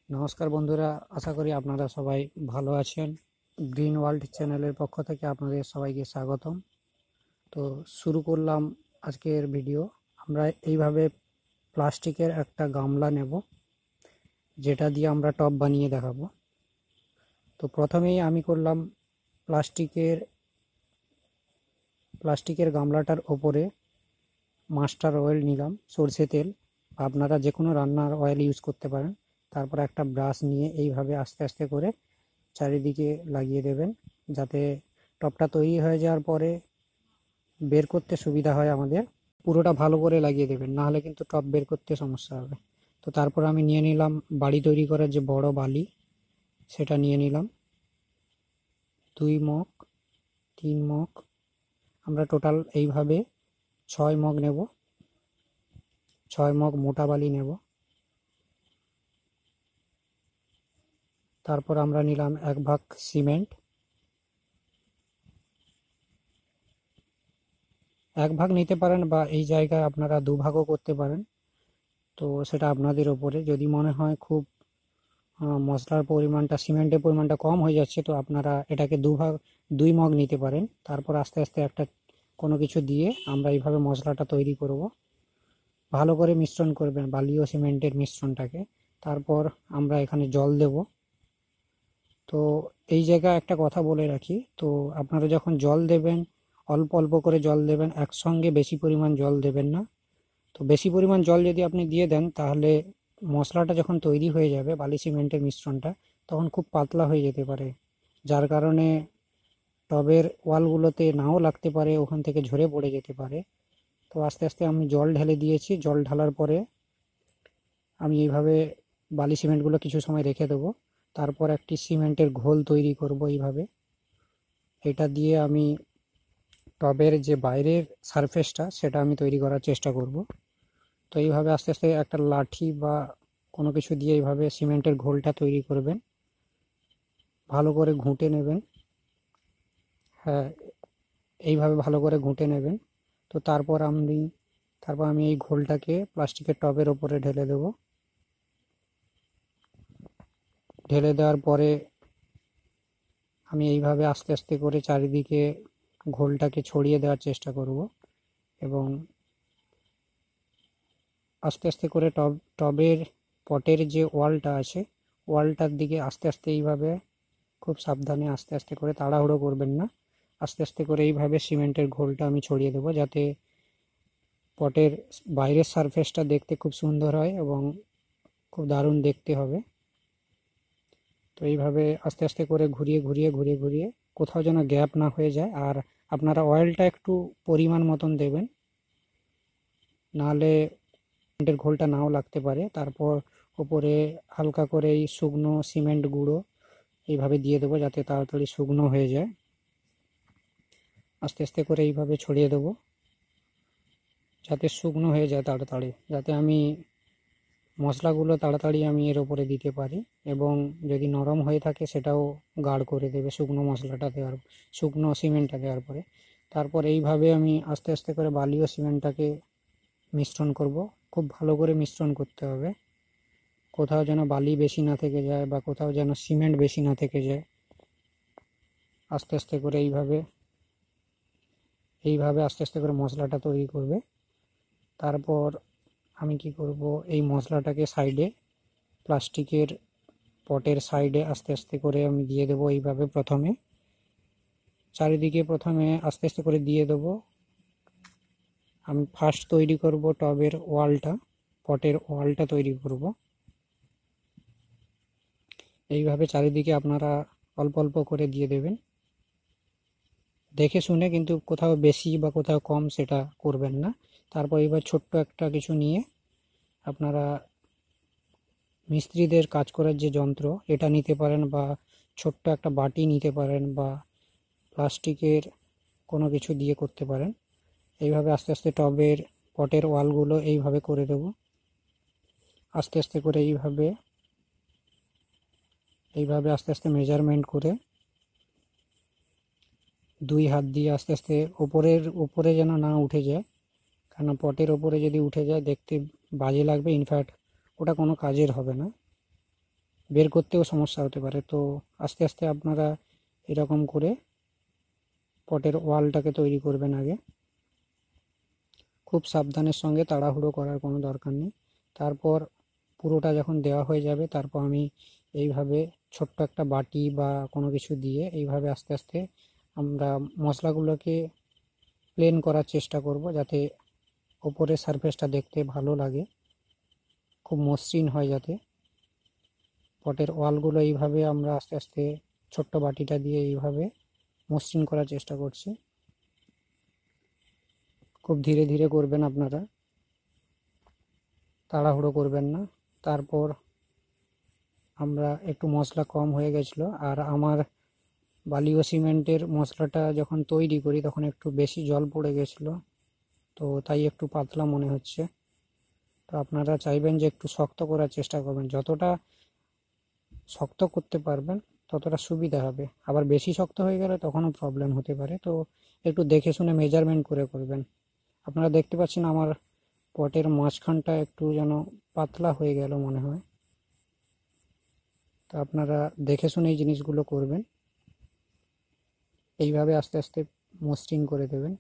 নমস্কার বন্ধুরা, আশা করি আপনারা সবাই ভালো আছেন। গ্রিন ওয়ার্ল্ড চ্যানেলের পক্ষ থেকে আপনাদের সবাইকে স্বাগতম। তো শুরু করলাম আজকের ভিডিও। আমরা এইভাবে প্লাস্টিকের একটা গামলা নেব, যেটা দিয়ে আমরা টব বানিয়ে দেখাবো। তো প্রথমেই আমি করলাম প্লাস্টিকের প্লাস্টিকের গামলাটার ওপরে মাস্টার অয়েল নিলাম, সরষে তেল। আপনারা যে কোনো রান্নার অয়েল ইউজ করতে পারেন। তারপর একটা ব্রাশ নিয়ে এইভাবে আস্তে আস্তে করে চারিদিকে লাগিয়ে দেবেন, যাতে টবটা তৈরি হয়ে যাওয়ার পরে বের করতে সুবিধা হয় আমাদের। পুরোটা ভালো করে লাগিয়ে দেবেন, না হলে কিন্তু টব বের করতে সমস্যা হবে। তো তারপর আমি নিয়ে নিলাম বাড়ি তৈরি করার যে বড় বালি, সেটা নিয়ে নিলাম 2 মগ, 3 মগ। আমরা টোটাল এইভাবে 6 মগ নেব। 6 মগ মোটা বালি নেব। তারপর আমরা নিলাম 1 ভাগ সিমেন্ট। 1 ভাগ নিতে পারেন, বা এই জায়গায় আপনারা 2 ভাগও করতে পারেন। তো সেটা আপনাদের ওপরে। যদি মনে হয় খুব মশলার পরিমাণটা, সিমেন্টের পরিমাণটা কম হয়ে যাচ্ছে, তো আপনারা এটাকে 2 মগ নিতে পারেন। তারপর আস্তে আস্তে একটা কোনো কিছু দিয়ে আমরা এইভাবে মশলাটা তৈরি করব। ভালো করে মিশ্রণ করবেন বালি ও সিমেন্টের মিশ্রণটাকে। তারপর আমরা এখানে জল দেব। তো এই জায়গায় একটা কথা বলে রাখি, তো আপনারা যখন জল দেবেন অল্প অল্প করে জল দেবেন, একসঙ্গে বেশি পরিমাণ জল দেবেন না। তো বেশি পরিমাণ জল যদি আপনি দিয়ে দেন, তাহলে মশলাটা যখন তৈরি হয়ে যাবে বালি সিমেন্টের মিশ্রণটা, তখন খুব পাতলা হয়ে যেতে পারে, যার কারণে টবের ওয়ালগুলোতে নাও লাগতে পারে, ওখান থেকে ঝরে পড়ে যেতে পারে। তো আস্তে আস্তে আমি জল ঢেলে দিয়েছি। জল ঢালার পরে আমি এইভাবে বালি সিমেন্টগুলো কিছু সময় রেখে দেবো। তারপর একটি সিমেন্টের ঘোল তৈরি করব এইভাবে। এটা দিয়ে আমি টবের যে বাইরের সারফেসটা, সেটা আমি তৈরি করার চেষ্টা করব। তো এইভাবে আস্তে আস্তে একটা লাঠি বা কোনো কিছু দিয়ে এইভাবে সিমেন্টের ঘোলটা তৈরি করবেন। ভালো করে ঘুঁটে নেবেন। হ্যাঁ, এইভাবে ভালো করে ঘুঁটে নেবেন। তো তারপর আমি এই ঘোলটাকে প্লাস্টিকের টবের ওপরে ঢেলে দেব। ঢেলে দেওয়ার পরে আমি এইভাবে আস্তে আস্তে করে চারিদিকে ঘোলটাকে ছড়িয়ে দেওয়ার চেষ্টা করব, এবং আস্তে আস্তে করে টবের পটের যে ওয়ালটা আছে, ওয়ালটার দিকে আস্তে আস্তে এইভাবে খুব সাবধানে আস্তে আস্তে করে, তাড়াহুড়ো করবেন না, আস্তে আস্তে করে এইভাবে সিমেন্টের ঘোলটা আমি ছড়িয়ে দেবো, যাতে পটের বাইরের সারফেসটা দেখতে খুব সুন্দর হয় এবং খুব দারুণ দেখতে হবে। তো এইভাবে আস্তে আস্তে করে ঘুরিয়ে ঘুরিয়ে ঘুরিয়ে ঘুরিয়ে কোথাও যেন গ্যাপ না হয়ে যায়। আর আপনারা অয়েলটা একটু পরিমাণ মতন দেবেন, নাহলে সিমেন্টের ঘোলটা নাও লাগতে পারে। তারপর ওপরে হালকা করে এই শুকনো সিমেন্ট গুঁড়ো এইভাবে দিয়ে দেবো, যাতে তাড়াতাড়ি শুকনো হয়ে যায়। আস্তে আস্তে করে এইভাবে ছড়িয়ে দেবো, যাতে শুকনো হয়ে যায় তাড়াতাড়ি, যাতে আমি মশলাগুলো তাড়াতাড়ি আমি এর উপরে দিতে পারি। এবং যদি নরম হয়ে থাকে, সেটাও গাঢ় করে দেবে শুকনো সিমেন্টটা দেওয়ার পরে। তারপর এইভাবে আমি আস্তে আস্তে করে বালি ও সিমেন্টটাকে মিশ্রণ করব। খুব ভালো করে মিশ্রণ করতে হবে, কোথাও যেন বালি বেশি না থেকে যায় বা কোথাও যেন সিমেন্ট বেশি না থেকে যায়। আস্তে আস্তে করে এইভাবে আস্তে আস্তে করে মশলাটা তৈরি করবে। তারপর আমি কি করব, এই মশলাটাকে সাইডে, প্লাস্টিকের পটের সাইডে আস্তে আস্তে করে আমি দিয়ে দেবো। এইভাবে চারিদিকে প্রথমে আস্তে আস্তে করে দিয়ে দেবো। আমি ফার্স্ট তৈরি করব টবের ওয়ালটা, পটের ওয়ালটা তৈরি করব। এইভাবে চারিদিকে আপনারা অল্প অল্প করে দিয়ে দেবেন, দেখে শুনে, কিন্তু কোথাও বেশি বা কোথাও কম সেটা করবেন না। তারপর এবার ছোট্ট একটা কিছু নিয়ে আপনারা মিস্ত্রিদের কাজ করার যে যন্ত্র, এটা নিতে পারেন, বা ছোট্ট একটা বাটি নিতে পারেন, বা প্লাস্টিকের কোনো কিছু দিয়ে করতে পারেন। এইভাবে আস্তে আস্তে টবের পটের ওয়ালগুলো এইভাবে করে দেব। আস্তে আস্তে করে এইভাবে আস্তে আস্তে মেজারমেন্ট করে 2 হাত দিয়ে আস্তে আস্তে উপরে যেন না উঠে যায়, কারণ পটের ওপরে যদি উঠে যায় দেখতে বাজে লাগবে, ইনফ্যাক্ট ওটা কোনো কাজের হবে না। বের করতেও সমস্যা হতে পারে। তো আস্তে আস্তে আপনারা এরকম করে পটের ওয়ালটাকে তৈরি করবেন আগে। খুব সাবধানের সঙ্গে, তাড়াহুড়ো করার কোনো দরকার নেই। তারপর পুরোটা যখন দেওয়া হয়ে যাবে, তারপর আমি এইভাবে ছোট্ট একটা বাটি বা কোনো কিছু দিয়ে এইভাবে আস্তে আস্তে আমরা মশলাগুলোকে প্লেন করার চেষ্টা করব, যাতে ওপরের সারফেসটা দেখতে ভালো লাগে, খুব মসৃণ হয় যাতে। পটের ওয়ালগুলো এইভাবে আমরা আস্তে আস্তে ছোট্ট বাটিটা দিয়ে এইভাবে মসৃণ করার চেষ্টা করছি। খুব ধীরে ধীরে করবেন আপনারা, তাড়াহুড়ো করবেন না। তারপর আমরা একটু মশলা কম হয়ে গেছিলো, আর আমার বালি ও সিমেন্টের মশলাটা যখন তৈরি করি তখন একটু বেশি জল পড়ে গেছিলো, তো তাই একটু পাতলা মনে হচ্ছে। তো আপনারা চাইবেন যে একটু শক্ত করার চেষ্টা করবেন, যতটা শক্ত করতে পারবেন ততটা সুবিধা হবে। আবার বেশি শক্ত হয়ে গেলে তখনও প্রবলেম হতে পারে, তো একটু দেখে শুনে মেজারমেন্ট করে করবেন। আপনারা দেখতে পাচ্ছেন আমার পটের মাঝখানটা একটু যেন পাতলা হয়ে গেল মনে হয়, তো আপনারা দেখে শুনে এই জিনিসগুলো করবেন। এইভাবে আস্তে আস্তে মসৃণ করে দেবেন।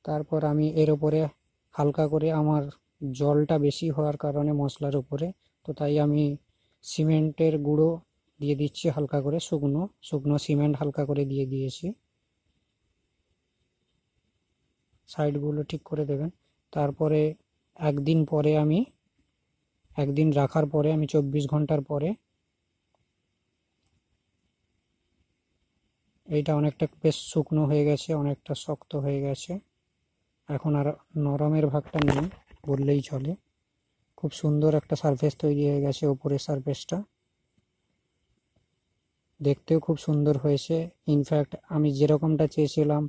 তারপর আমি এর উপরে হালকা করে, আমার জলটা বেশি হওয়ার কারণে মশলার উপরে, তো তাই আমি সিমেন্টের গুঁড়ো দিয়ে দিচ্ছি হালকা করে, শুকনো শুকনো সিমেন্ট হালকা করে দিয়ে দিয়েছি। সাইডগুলো ঠিক করে দেবেন। তারপরে একদিন রাখার পরে আমি 24 ঘন্টার পরে এইটা অনেকটা বেশ শুকনো হয়ে গেছে, অনেকটা শক্ত হয়ে গেছে, এখন আর নরমের ভাগটা নেই বললেই চলে। খুব সুন্দর একটা সারফেস তৈরি হয়ে গেছে, ওপরের সারফেসটা দেখতেও খুব সুন্দর হয়েছে। ইনফ্যাক্ট আমি যেরকমটা চেয়েছিলাম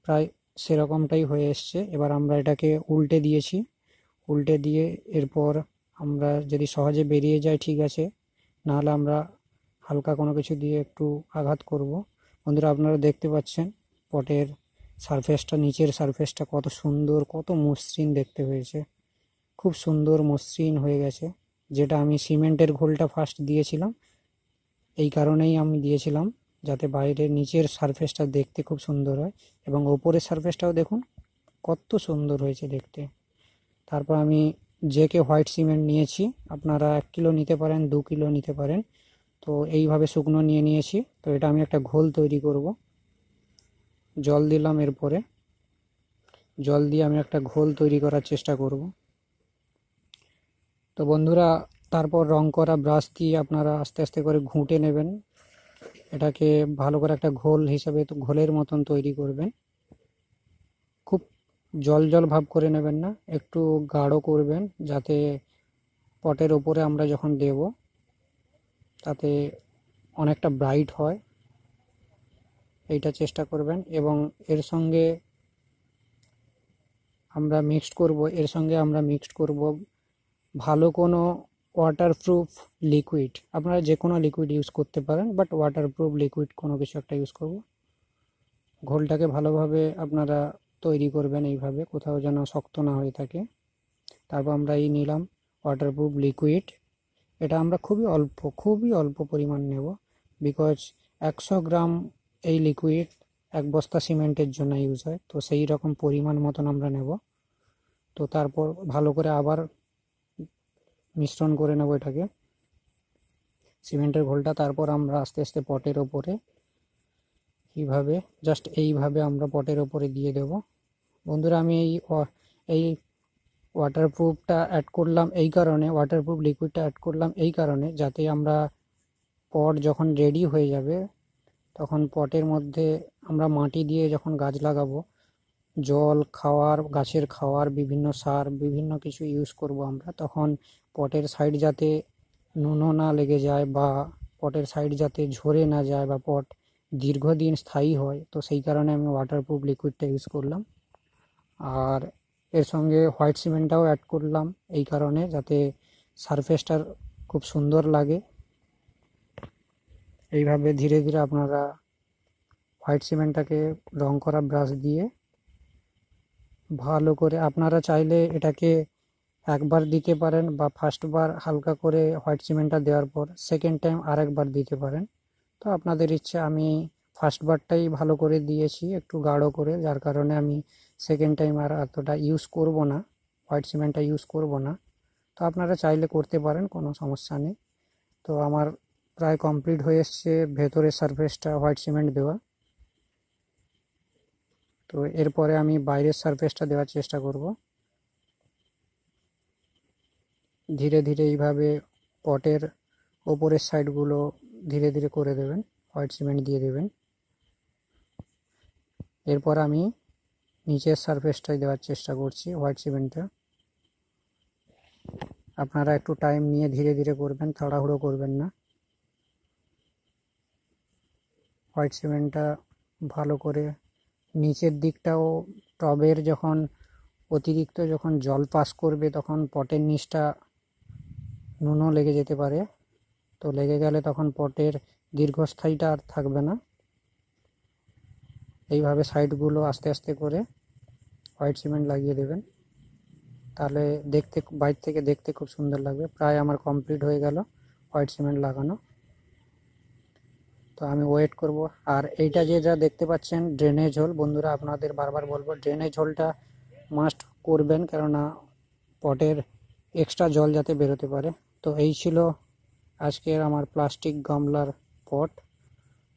প্রায় সেরকমটাই হয়ে এসছে। এবার আমরা এটাকে উল্টে দিয়েছি, উল্টে দিয়ে এরপর আমরা যদি সহজে বেরিয়ে যায় ঠিক আছে, নাহলে আমরা হালকা কোনো কিছু দিয়ে একটু আঘাত করব। বন্ধুরা, আপনারা দেখতে পাচ্ছেন পটের সারফেসটা, নিচের সারফেসটা কত সুন্দর, কত মসৃণ দেখতে হয়েছে, খুব সুন্দর মসৃণ হয়ে গেছে। যেটা আমি সিমেন্টের ঘোলটা ফার্স্ট দিয়েছিলাম, এই কারণেই আমি দিয়েছিলাম যাতে বাইরের নিচের সারফেসটা দেখতে খুব সুন্দর হয়, এবং ওপরের সারফেসটাও দেখুন কত সুন্দর হয়েছে দেখতে। তারপর আমি জেকে হোয়াইট সিমেন্ট নিয়েছি, আপনারা 1 কিলো নিতে পারেন, 2 কিলো নিতে পারেন। তো এইভাবে শুকনো নিয়ে নিয়েছি। তো এটা আমি একটা ঘোল তৈরি করব। জল দিলাম, এরপরে জল দিয়ে আমি একটা ঘোল তৈরি করার চেষ্টা করব। তো বন্ধুরা, তারপর রং করা ব্রাশ দিয়ে আপনারা আস্তে আস্তে করে ঘুঁটে নেবেন, এটাকে ভালো করে একটা ঘোল হিসাবে, তো ঘোলের মতন তৈরি করবেন। খুব জল জল ভাব করে নেবেন না, একটু গাঢ় করবেন, যাতে পটের ওপরে আমরা যখন দেব তাতে অনেকটা ব্রাইট হয়, এইটা চেষ্টা করবেন। এবং এর সঙ্গে আমরা মিক্সড করব ভালো কোনো ওয়াটারপ্রুফ লিকুইড। আপনারা যে কোনো লিকুইড ইউজ করতে পারেন, বাট ওয়াটারপ্রুফ লিকুইড কোনো কিছু একটা ইউজ করব। ঘোলটাকে ভালোভাবে আপনারা তৈরি করবেন, এইভাবে কোথাও যেন শক্ত না হয়ে থাকে। তারপর আমরা এই নিলাম ওয়াটারপ্রুফ লিকুইড, এটা আমরা খুবই অল্প পরিমাণ নেব, বিকজ 100 গ্রাম এই লিকুইড 1 বস্তা সিমেন্টের জন্য ইউজ হয়, তো সেই রকম পরিমাণ মতন আমরা নেব। তো তারপর ভালো করে আবার মিশ্রণ করে নেব এটাকে, সিমেন্টের ঘোলটা। তারপর আমরা আস্তে আস্তে পটের ওপরে এইভাবে আমরা পটের ওপরে দিয়ে দেব। বন্ধুরা, আমি এই ওয়াটারপ্রুফ লিকুইডটা অ্যাড করলাম এই কারণে, যাতে আমরা পট যখন রেডি হয়ে যাবে তখন পটের মধ্যে আমরা মাটি দিয়ে যখন গাছ লাগাবো, জল খাওয়ার, গাছের খাওয়ার, বিভিন্ন সার, বিভিন্ন কিছু ইউজ করব আমরা, তখন পটের সাইড যাতে নুনো না লেগে যায়, বা পটের সাইড যাতে ঝরে না যায়, বা পট দীর্ঘদিন স্থায়ী হয়, তো সেই কারণে আমি ওয়াটারপ্রুফ লিকুইডটা ইউজ করলাম। আর এর সঙ্গে হোয়াইট সিমেন্টটাও অ্যাড করলাম এই কারণে, যাতে সারফেসটার খুব সুন্দর লাগে। এইভাবে ধীরে ধীরে আপনারা হোয়াইট সিমেন্টটাকে রং করা ব্রাশ দিয়ে ভালো করে, আপনারা চাইলে এটাকে একবার দিতে পারেন, বা ফার্স্ট বার হালকা করে হোয়াইট সিমেন্টটা দেওয়ার পর সেকেন্ড টাইম আরেকবার দিতে পারেন। তো আপনাদের ইচ্ছে। আমি ফার্স্ট বারটাই ভালো করে দিয়েছি, একটু গাঢ় করে, যার কারণে আমি সেকেন্ড টাইম আর এতটা ইউজ করব না, হোয়াইট সিমেন্টটা ইউজ করব না। তো আপনারা চাইলে করতে পারেন, কোনো সমস্যা নেই। তো আমার প্রায় কমপ্লিট হয়ে এসছে ভেতরের সারফেসটা হোয়াইট সিমেন্ট দেওয়া। তো এরপরে আমি বাইরের সারফেসটা দেওয়ার চেষ্টা করব। ধীরে ধীরে এইভাবে পটের ওপরের সাইডগুলো ধীরে ধীরে করে দেবেন, হোয়াইট সিমেন্ট দিয়ে দেবেন। এরপর আমি নিচের সারফেসটাই দেওয়ার চেষ্টা করছি হোয়াইট সিমেন্টটা। আপনারা একটু টাইম নিয়ে ধীরে ধীরে করবেন, তাড়াহুড়ো করবেন না। হোয়াইট সিমেন্টটা ভালো করে নিচের দিকটাও, টবের যখন অতিরিক্ত যখন জল পাস করবে তখন পটের নিচটা নুনও লেগে যেতে পারে। তো লেগে গেলে তখন পটের দীর্ঘস্থায়ীটা আর থাকবে না। এইভাবে সাইডগুলো আস্তে আস্তে করে হোয়াইট সিমেন্ট লাগিয়ে দেবেন, তাহলে দেখতে, বাইরে থেকে দেখতে খুব সুন্দর লাগবে। প্রায় আমার কমপ্লিট হয়ে গেল হোয়াইট সিমেন্ট লাগানো। তো আমি ওয়েট করব। আর এইটা যে যা দেখতে পাচ্ছেন ড্রেনেজ হোল, বন্ধুরা আপনাদের বারবার বলবো ড্রেনেজ হোলটা মাস্ট করবেন, কেননা পটের এক্সট্রা জল যাতে বেরোতে পারে। তো এই ছিল আজকের আমার প্লাস্টিক গামলার পট।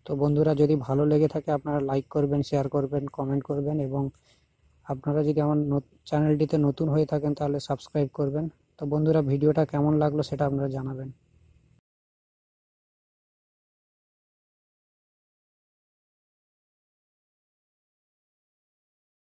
তো বন্ধুরা যদি ভালো লেগে থাকে আপনারা লাইক করবেন, শেয়ার করবেন, কমেন্ট করবেন, এবং আপনারা যদি আমার চ্যানেলটিতে নতুন হয়ে থাকেন তাহলে সাবস্ক্রাইব করবেন। তো বন্ধুরা ভিডিওটা কেমন লাগলো সেটা আপনারা জানাবেন।